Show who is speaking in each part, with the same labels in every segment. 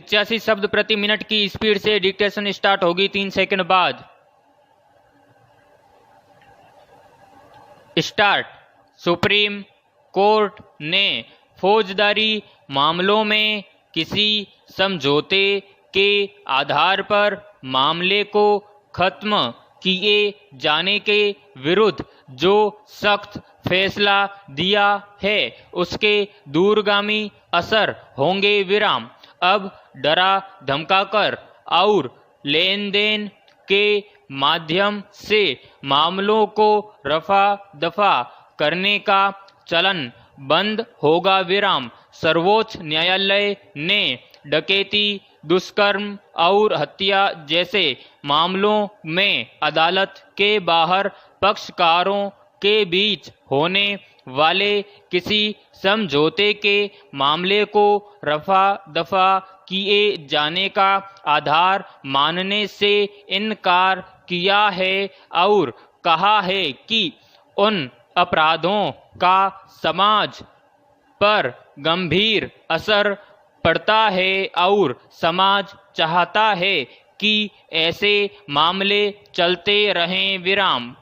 Speaker 1: 85 शब्द प्रति मिनट की स्पीड से डिक्टेशन स्टार्ट होगी 3 सेकंड बाद। स्टार्ट। सुप्रीम कोर्ट ने फौजदारी मामलों में किसी समझौते के आधार पर मामले को खत्म किए जाने के विरुद्ध जो सख्त फैसला दिया है उसके दूरगामी असर होंगे विराम। अब डरा धमकाकर और लेन देन के माध्यम से मामलों को रफा दफा करने का चलन बंद होगा विराम। सर्वोच्च न्यायालय ने डकैती, दुष्कर्म और हत्या जैसे मामलों में अदालत के बाहर पक्षकारों के बीच होने वाले किसी समझौते के मामले को रफा दफा किए जाने का आधार मानने से इनकार किया है और कहा है कि उन अपराधों का समाज पर गंभीर असर पड़ता है और समाज चाहता है कि ऐसे मामले चलते रहें विराम।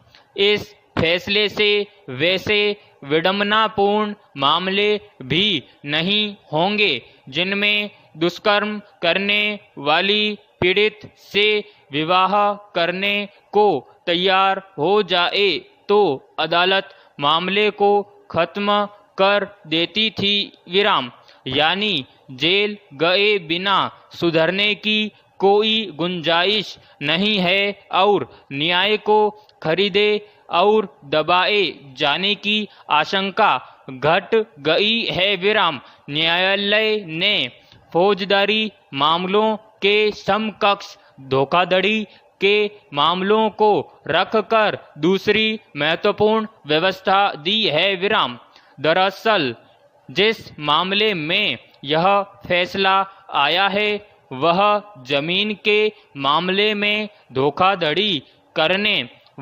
Speaker 1: इस फैसले से वैसे विडंबनापूर्ण मामले भी नहीं होंगे जिनमें दुष्कर्म करने वाली पीड़ित से विवाह करने को तैयार हो जाए तो अदालत मामले को खत्म कर देती थी विराम। यानी जेल गए बिना सुधरने की कोई गुंजाइश नहीं है और न्याय को खरीदे और दबाए जाने की आशंका घट गई है विराम। न्यायालय ने फौजदारी मामलों के समकक्ष धोखाधड़ी के मामलों को रखकर दूसरी महत्वपूर्ण व्यवस्था दी है विराम। दरअसल जिस मामले में यह फैसला आया है वह जमीन के मामले में धोखाधड़ी करने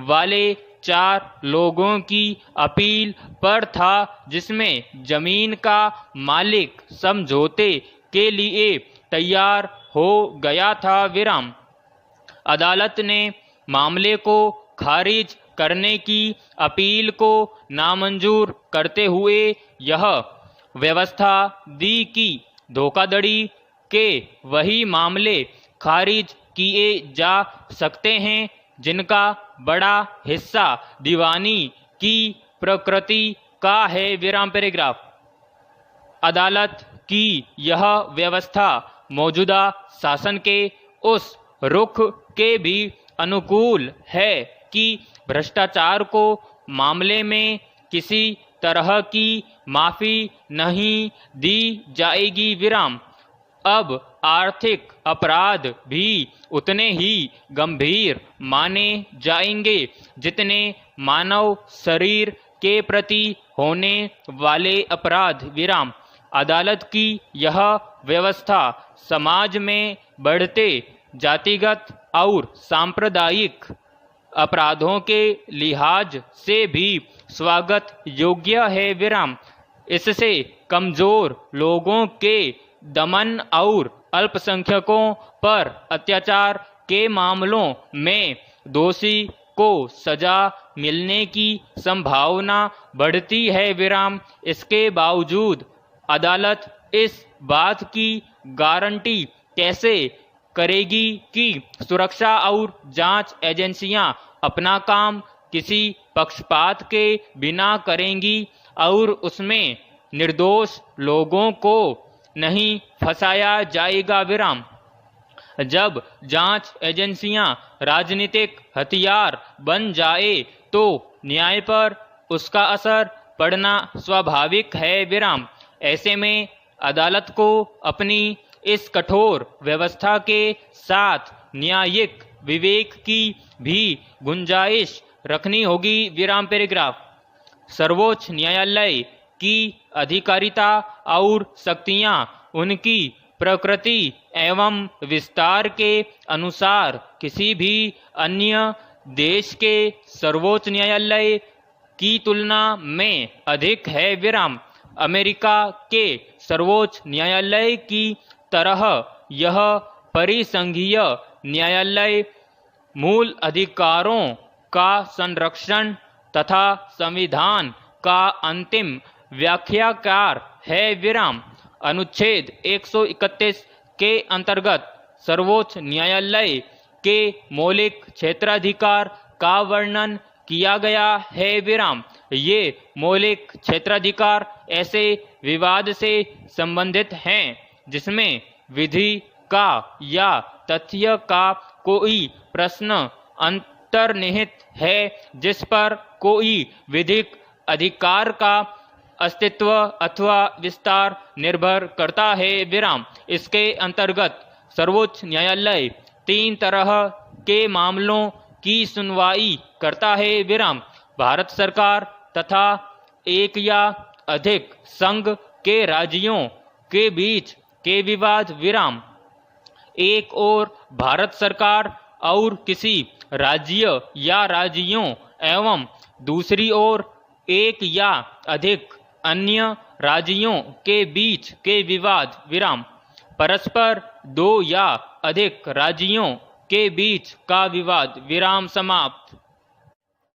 Speaker 1: वाले 4 लोगों की अपील पर था जिसमें जमीन का मालिक समझौते के लिए तैयार हो गया था विराम। अदालत ने मामले को खारिज करने की अपील को नामंजूर करते हुए यह व्यवस्था दी कि धोखाधड़ी के वही मामले खारिज किए जा सकते हैं जिनका बड़ा हिस्सा दीवानी की प्रकृति का है विराम पैराग्राफ। अदालत की यह व्यवस्था मौजूदा शासन के उस रुख के भी अनुकूल है कि भ्रष्टाचार को मामले में किसी तरह की माफी नहीं दी जाएगी विराम। अब आर्थिक अपराध भी उतने ही गंभीर माने जाएंगे जितने मानव शरीर के प्रति होने वाले अपराध विराम। अदालत की यह व्यवस्था समाज में बढ़ते जातिगत और सांप्रदायिक अपराधों के लिहाज से भी स्वागत योग्य है विराम। इससे कमजोर लोगों के दमन और अल्पसंख्यकों पर अत्याचार के मामलों में दोषी को सजा मिलने की संभावना बढ़ती है विराम। इसके बावजूद अदालत इस बात की गारंटी कैसे करेगी कि सुरक्षा और जांच एजेंसियां अपना काम किसी पक्षपात के बिना करेंगी और उसमें निर्दोष लोगों को नहीं फंसाया जाएगा विराम। जब जांच एजेंसियां राजनीतिक हथियार बन जाए तो न्याय पर उसका असर पड़ना स्वाभाविक है विराम। ऐसे में अदालत को अपनी इस कठोर व्यवस्था के साथ न्यायिक विवेक की भी गुंजाइश रखनी होगी विराम पैराग्राफ। सर्वोच्च न्यायालय की अधिकारिता और शक्तियां उनकी प्रकृति एवं विस्तार के अनुसार किसी भी अन्य देश के सर्वोच्च न्यायालय की तुलना में अधिक है विराम। अमेरिका के सर्वोच्च न्यायालय की तरह यह परिसंघीय न्यायालय मूल अधिकारों का संरक्षण तथा संविधान का अंतिम व्याख्याकार है। विराम। अनुच्छेद 131 के अंतर्गत सर्वोच्च न्यायालय के मौलिक क्षेत्राधिकार का वर्णन किया गया है। विराम। ये मौलिक क्षेत्राधिकार ऐसे विवाद से संबंधित हैं जिसमें विधि का या तथ्य का कोई प्रश्न अंतर्निहित है, जिस पर कोई विधिक अधिकार का अस्तित्व अथवा विस्तार निर्भर करता है। विराम। इसके अंतर्गत सर्वोच्च न्यायालय 3 तरह के मामलों की सुनवाई करता है। विराम। भारत सरकार तथा एक या अधिक संघ के राज्यों के बीच के विवाद। विराम। एक और भारत सरकार और किसी राज्य या राज्यों एवं दूसरी ओर एक या अधिक अन्य राज्यों के बीच के विवाद। विराम। परस्पर 2 या अधिक राज्यों के बीच का विवाद। विराम समाप्त।